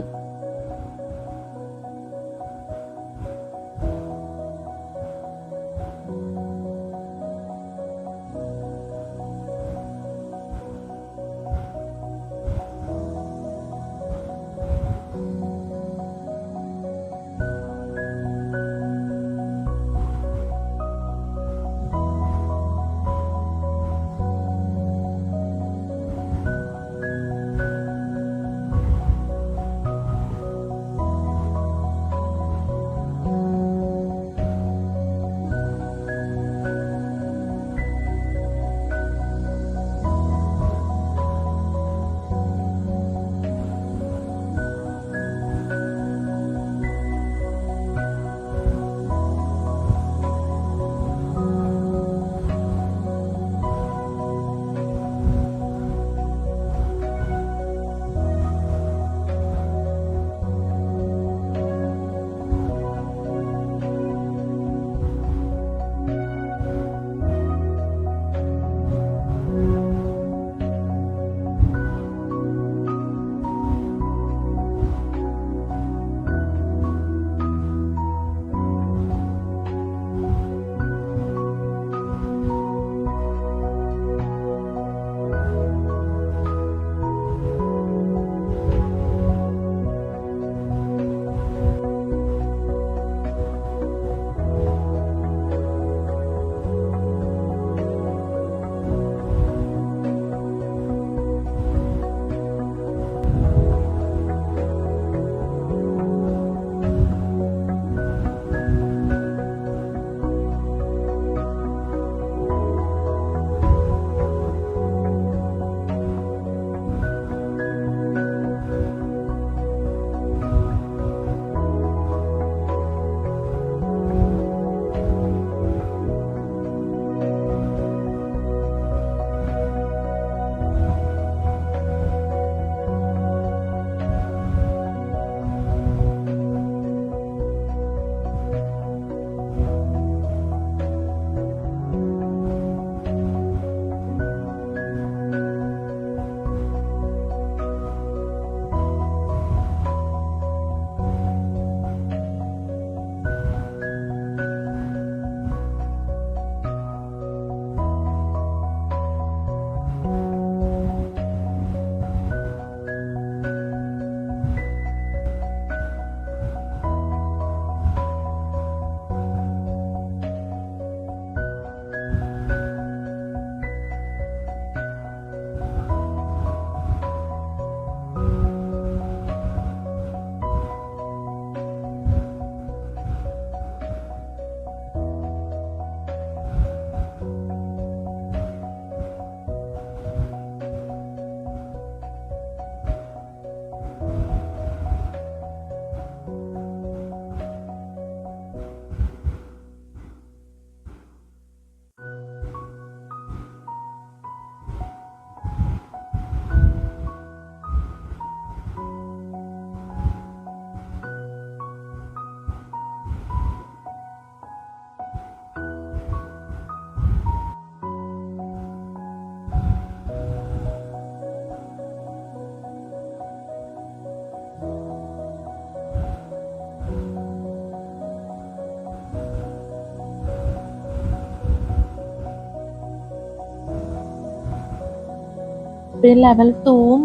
പിന്നെ ലെവൽ 2ഉം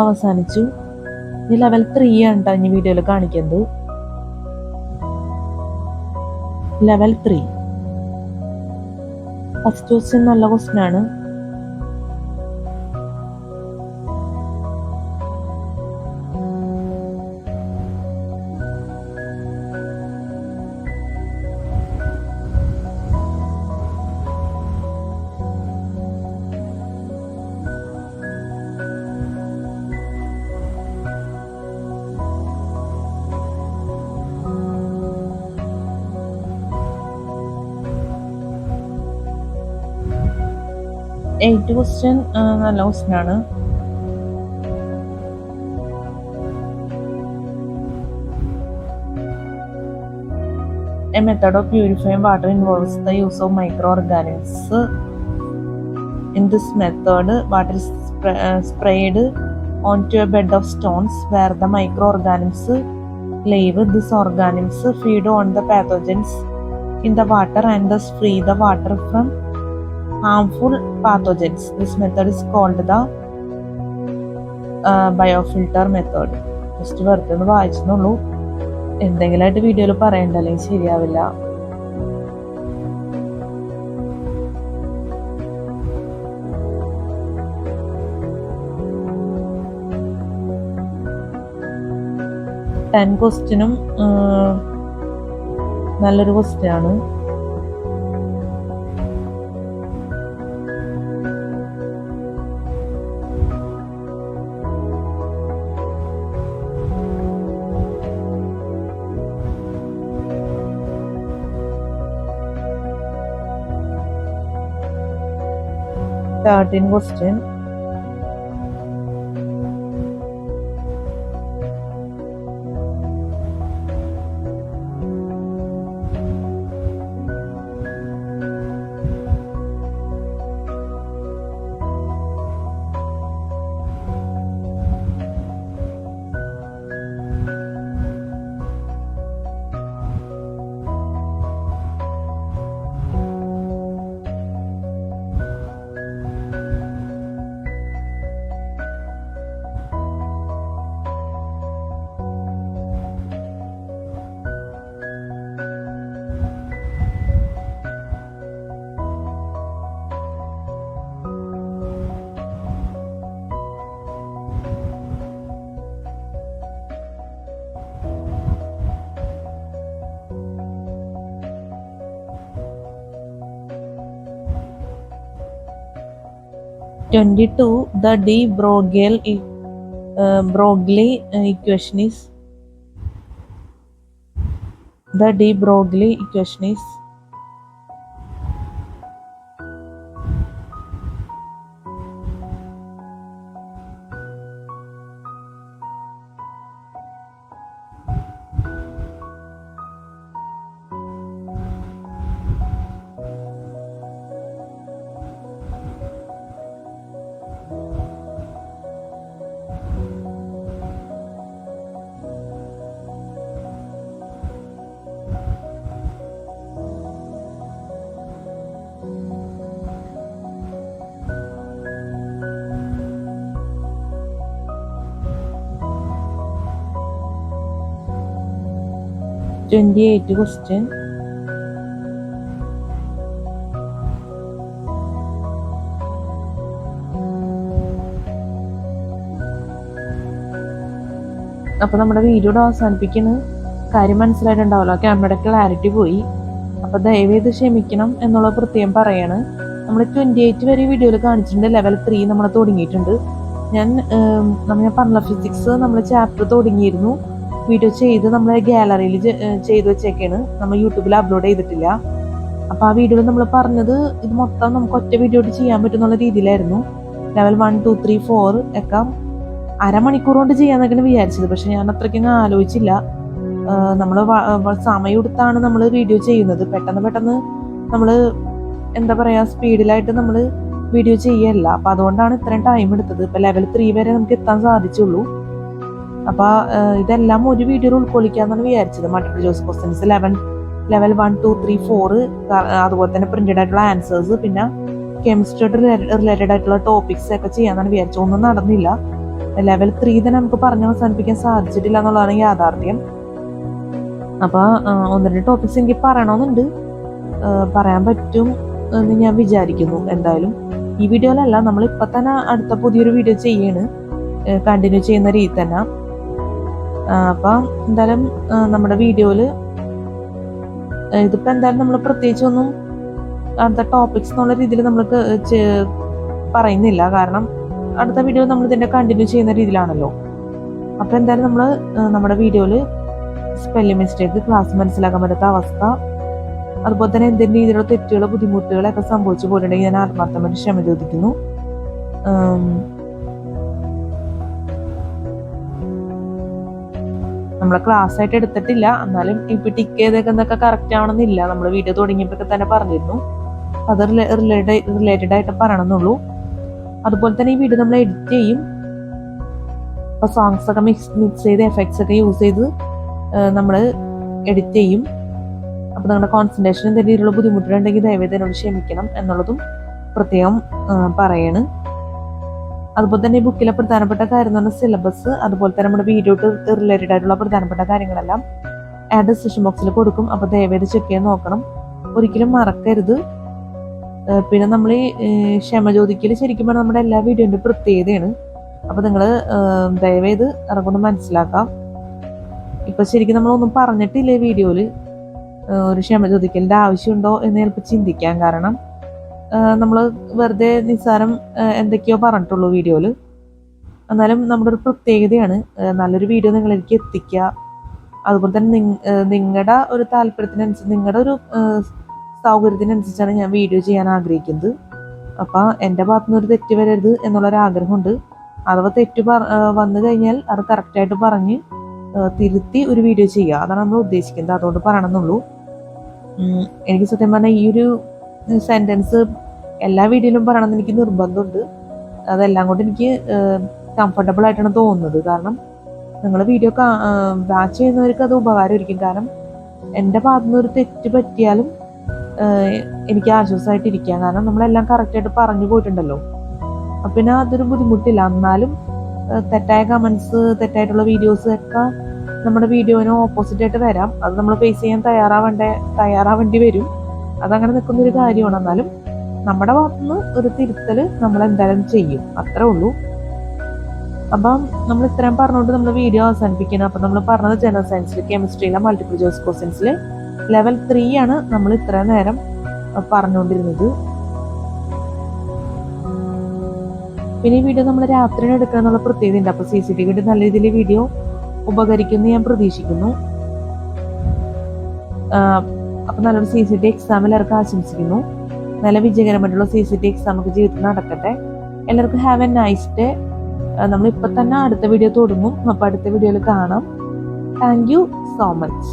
അവസാനിച്ചു. ഇനി ലെവൽ 3 ആണ് കേട്ടോ ഇനി വീഡിയോയിൽ കാണിക്കുന്നത്. ലെവൽ 3 ഫസ്റ്റ് ക്വസ്റ്റ്യൻ നല്ല ക്വസ്റ്റ്യൻ ആണ്. 8th ക്വസ്റ്റ്യൻ നല്ല ക്വസ്റ്റ്യൻ ആണ്. A method of purifying water involves the use of microorganisms. In this method, water is sprayed onto a bed of stones where the microorganisms live. These organisms feed on the pathogens in the water and thus free the water from harmful pathogens. This method is called the biofilter method. Just വെറുതെ ഒന്ന് വായിച്ചെന്നുള്ളൂ. എന്തെങ്കിലുമായിട്ട് വീഡിയോയിൽ പറയണ്ട, അല്ലെങ്കിൽ ശരിയാവില്ല. ടെൻ ക്വസ്റ്റ്യനും നല്ലൊരു ക്വസ്റ്റ്യൻ ആണ്. Thirteen question. The de Broglie equation is (28th question). അപ്പോൾ നമ്മുടെ വീഡിയോയുടെ അവസാനിപ്പിക്കുന്ന കാര്യം മനസ്സിലായിട്ടുണ്ടാവല്ലോ, ക്യാമറയുടെ ക്ലാരിറ്റി പോയി. അപ്പോൾ ദയവേത് ക്ഷമിക്കണം എന്നുള്ള പ്രത്യേകം പറയാണ്. നമ്മൾ 28 വരെ വീഡിയോയിൽ കാണിച്ചിട്ടുണ്ട്. ലെവൽ 3 നമ്മൾ തുടങ്ങിയിട്ടുണ്ട്. ഞാൻ പറഞ്ഞ ഫിസിക്സ് നമ്മൾ ചാപ്റ്റർ തുടങ്ങിയിരുന്നു. വീഡിയോ ചെയ്ത് നമ്മൾ ഗാലറിയിൽ ചെയ്ത് വെച്ചേക്കാണ്. നമ്മൾ യൂട്യൂബിൽ അപ്ലോഡ് ചെയ്തിട്ടില്ല. അപ്പോൾ ആ വീഡിയോയിൽ നമ്മൾ പറഞ്ഞത് ഇത് മൊത്തം നമുക്ക് ഒറ്റ വീഡിയോ ചെയ്യാൻ പറ്റുന്നുള്ള രീതിയിലായിരുന്നു. ലെവൽ 1, 2, 3, 4 ഒക്കെ അരമണിക്കൂർ കൊണ്ട് ചെയ്യാന്നൊക്കെയാണ് വിചാരിച്ചത്. പക്ഷെ ഞാൻ അത്രയ്ക്കൊന്നും ആലോചിച്ചില്ല. നമ്മൾ സമയം എടുത്താണ് നമ്മൾ വീഡിയോ ചെയ്യുന്നത്. പെട്ടെന്ന് നമ്മൾ എന്താ പറയുക, സ്പീഡിലായിട്ട് നമ്മൾ വീഡിയോ ചെയ്യല്ല. അപ്പോൾ അതുകൊണ്ടാണ് ഇത്രയും ടൈം എടുത്തത്. ഇപ്പോൾ ലെവൽ 3 വരെ നമുക്ക് എത്താൻ സാധിച്ചുള്ളൂ. അപ്പോൾ ഇതെല്ലാം ഒരു വീഡിയോയിൽ ഉൾക്കൊള്ളിക്കാന്നാണ് വിചാരിച്ചത്. മൾട്ടിപ്പിൾ ചോയ്സ് ക്വസ്റ്റ്യൻസ് ലെവൽ 1, 2, 3, 4, അതുപോലെ തന്നെ പ്രിന്റഡ് ആയിട്ടുള്ള ആൻസേഴ്സ്, പിന്നെ കെമിസ്ട്രിയായിട്ട് റിലേറ്റഡ് ആയിട്ടുള്ള ടോപ്പിക്സ് ഒക്കെ ചെയ്യാന്നാണ് വിചാരിച്ചത്. ഒന്നും നടന്നില്ല. ലെവൽ 3 തന്നെ നമുക്ക് പറഞ്ഞ് അവസാനിപ്പിക്കാൻ സാധിച്ചിട്ടില്ല എന്നുള്ളതാണ് യാഥാർത്ഥ്യം. അപ്പോൾ 1-2 ടോപ്പിക്സ് എനിക്ക് പറയണമെന്നുണ്ട്. പറയാൻ പറ്റും എന്ന് ഞാൻ വിചാരിക്കുന്നു. എന്തായാലും ഈ വീഡിയോയിലല്ല, നമ്മളിപ്പോൾ തന്നെ അടുത്ത പുതിയൊരു വീഡിയോ ചെയ്യാണ്, കണ്ടിന്യൂ ചെയ്യുന്ന രീതി തന്നെ. അപ്പം എന്തായാലും നമ്മുടെ വീഡിയോയിൽ ഇതിപ്പോൾ എന്തായാലും നമ്മൾ പ്രത്യേകിച്ചൊന്നും അടുത്ത ടോപ്പിക്സ് എന്നുള്ള രീതിയിൽ നമ്മൾ പറയുന്നില്ല. കാരണം അടുത്ത വീഡിയോ നമ്മൾ ഇതിൻ്റെ കണ്ടിന്യൂ ചെയ്യുന്ന രീതിയിലാണല്ലോ. അപ്പോൾ എന്തായാലും നമ്മൾ നമ്മുടെ വീഡിയോയിൽ സ്പെല്ലിംഗ് മിസ്റ്റേക്ക്, ക്ലാസ് മനസ്സിലാക്കാൻ പറ്റാത്ത അവസ്ഥ, അതുപോലെ തന്നെ എന്തെങ്കിലും രീതിയിലുള്ള തെറ്റുകളോ ബുദ്ധിമുട്ടുകളൊക്കെ സംഭവിച്ചു പോയിട്ടുണ്ടെങ്കിൽ ഞാൻ ആത്മാർത്ഥമായിട്ട് ക്ഷമ ചോദിക്കുന്നു. നമ്മളെ ക്ലാസ് ആയിട്ട് എടുത്തിട്ടില്ല, എന്നാലും ഇപ്പൊ ടിക്ക് ചെയ്തേക്കുന്നൊക്കെ കറക്റ്റ് ആവണമെന്നില്ല. നമ്മൾ വീഡിയോ തുടങ്ങിയപ്പോഴൊക്കെ തന്നെ പറഞ്ഞിരുന്നു, അത് റിലേറ്റഡ് ആയിട്ട് പറയണമെന്നുള്ളൂ. അതുപോലെ തന്നെ ഈ വീഡിയോ നമ്മൾ എഡിറ്റ് ചെയ്യും. അപ്പൊ സോങ്സ് ഒക്കെ മിക്സ് ചെയ്ത് എഫക്ട്സ് ഒക്കെ യൂസ് ചെയ്ത് നമ്മൾ എഡിറ്റ് ചെയ്യും. അപ്പൊ നിങ്ങളുടെ കോൺസെൻട്രേഷൻ എന്തെങ്കിലും രീതിയിലുള്ള ബുദ്ധിമുട്ടുണ്ടെങ്കിൽ ദയവേദ എന്നോട് ക്ഷമിക്കണം എന്നുള്ളതും പ്രത്യേകം പറയാണ്. അതുപോലെ തന്നെ ഈ ബുക്കിലെ പ്രധാനപ്പെട്ട കാര്യം എന്ന് പറഞ്ഞാൽ സിലബസ്, അതുപോലെ തന്നെ നമ്മുടെ വീഡിയോ റിലേറ്റഡ് ആയിട്ടുള്ള പ്രധാനപ്പെട്ട കാര്യങ്ങളെല്ലാം ഡിസ്ക്രിപ്ഷൻ ബോക്സിൽ കൊടുക്കും. അപ്പൊ ദയവേത് ചെക്ക് ചെയ്ത് നോക്കണം, ഒരിക്കലും മറക്കരുത്. പിന്നെ നമ്മൾ ഈ ക്ഷമ ചോദിക്കൽ ശരിക്കും പറഞ്ഞാൽ നമ്മുടെ എല്ലാ വീഡിയോന്റെ പ്രത്യേകതയാണ്. അപ്പൊ നിങ്ങൾ ദയവേത് ഇറങ്ങുന്ന മനസ്സിലാക്കാം. ഇപ്പൊ ശരിക്കും നമ്മളൊന്നും പറഞ്ഞിട്ടില്ലേ വീഡിയോയില്, ഒരു ക്ഷമ ചോദിക്കലിന്റെ ആവശ്യമുണ്ടോ എന്ന് ചിലപ്പോൾ ചിന്തിക്കാം. കാരണം നമ്മൾ വെറുതെ നിസ്സാരം എന്തൊക്കെയോ പറഞ്ഞിട്ടുള്ളൂ വീഡിയോയില്. എന്നാലും നമ്മുടെ ഒരു പ്രത്യേകതയാണ് നല്ലൊരു വീഡിയോ നിങ്ങളിലേക്ക് എത്തിക്കുക. അതുപോലെ തന്നെ നിങ്ങളുടെ ഒരു താല്പര്യത്തിനനുസരിച്ച്, നിങ്ങളുടെ ഒരു സൗകര്യത്തിനനുസരിച്ചാണ് ഞാൻ വീഡിയോ ചെയ്യാൻ ആഗ്രഹിക്കുന്നത്. അപ്പം എൻ്റെ ഭാഗത്തുനിന്ന് ഒരു തെറ്റ് വരരുത് എന്നുള്ളൊരാഗ്രഹമുണ്ട്. അഥവാ തെറ്റ് വന്നു കഴിഞ്ഞാൽ അത് കറക്റ്റായിട്ട് പറഞ്ഞ് തിരുത്തി ഒരു വീഡിയോ ചെയ്യുക, അതാണ് നമ്മൾ ഉദ്ദേശിക്കുന്നത്. അതുകൊണ്ട് പറയണമെന്നുള്ളൂ. എനിക്ക് സത്യം പറഞ്ഞാൽ ഈ ഒരു സെൻറ്റൻസ് എല്ലാ വീഡിയോയിലും പറയണമെന്ന് എനിക്ക് നിർബന്ധമുണ്ട്. അതെല്ലാം കൊണ്ട് എനിക്ക് കംഫർട്ടബിൾ ആയിട്ടാണ് തോന്നുന്നത്. കാരണം നിങ്ങൾ വീഡിയോ വാച്ച് ചെയ്യുന്നവർക്ക് അത് ഉപകാരമായിരിക്കും. കാരണം എൻ്റെ ഭാഗത്തുനിന്ന് ഒരു തെറ്റ് പറ്റിയാലും എനിക്ക് ആശ്വാസമായിട്ടിരിക്കാം. കാരണം നമ്മളെല്ലാം കറക്റ്റായിട്ട് പറഞ്ഞു പോയിട്ടുണ്ടല്ലോ. അപ്പം പിന്നെ അതൊരു ബുദ്ധിമുട്ടില്ല. എന്നാലും തെറ്റായ കമൻസ്, തെറ്റായിട്ടുള്ള വീഡിയോസ് ഒക്കെ നമ്മുടെ വീഡിയോന് ഓപ്പോസിറ്റ് ആയിട്ട് വരാം. അത് നമ്മൾ ഫേസ് ചെയ്യാൻ തയ്യാറാവേണ്ടി വരും. അതങ്ങനെ നിൽക്കുന്നൊരു കാര്യമാണ്. എന്നാലും നമ്മുടെ ഭാഗത്തുനിന്ന് ഒരു തിരുത്തൽ നമ്മൾ എന്തായാലും ചെയ്യും, അത്രേ ഉള്ളൂ. അപ്പം നമ്മൾ ഇത്രയും പറഞ്ഞുകൊണ്ട് നമ്മൾ വീഡിയോ അവസാനിപ്പിക്കണം. അപ്പം നമ്മൾ പറഞ്ഞത് ജനറൽ സയൻസിൽ കെമിസ്ട്രിയിലെ മൾട്ടിപ്പിൾ ചോയ്സ് ക്വസ്റ്റ്യൻസിൽ ലെവൽ 3 ആണ് നമ്മൾ ഇത്രയും നേരം പറഞ്ഞുകൊണ്ടിരുന്നത്. പിന്നെ ഈ വീഡിയോ നമ്മൾ രാത്രിയാണ് എടുക്കുക എന്നുള്ള പ്രത്യേകത ഉണ്ട്. അപ്പോൾ CCTV നല്ല രീതിയിൽ വീഡിയോ ഉപകരിക്കുമെന്ന് ഞാൻ പ്രതീക്ഷിക്കുന്നു. അപ്പം നല്ലൊരു CCT എക്സാം എല്ലാവർക്കും ആശംസിക്കുന്നു. നല്ല വിജയകരമായിട്ടുള്ള CCT എക്സാം ഒക്കെ ജീവിതത്തിൽ നടക്കട്ടെ. എല്ലാവർക്കും ഹാവ് എ നൈസ് ഡേ. നമ്മളിപ്പോൾ തന്നെ അടുത്ത വീഡിയോ തുടങ്ങും. അപ്പോൾ അടുത്ത വീഡിയോയിൽ കാണാം. Thank you so much.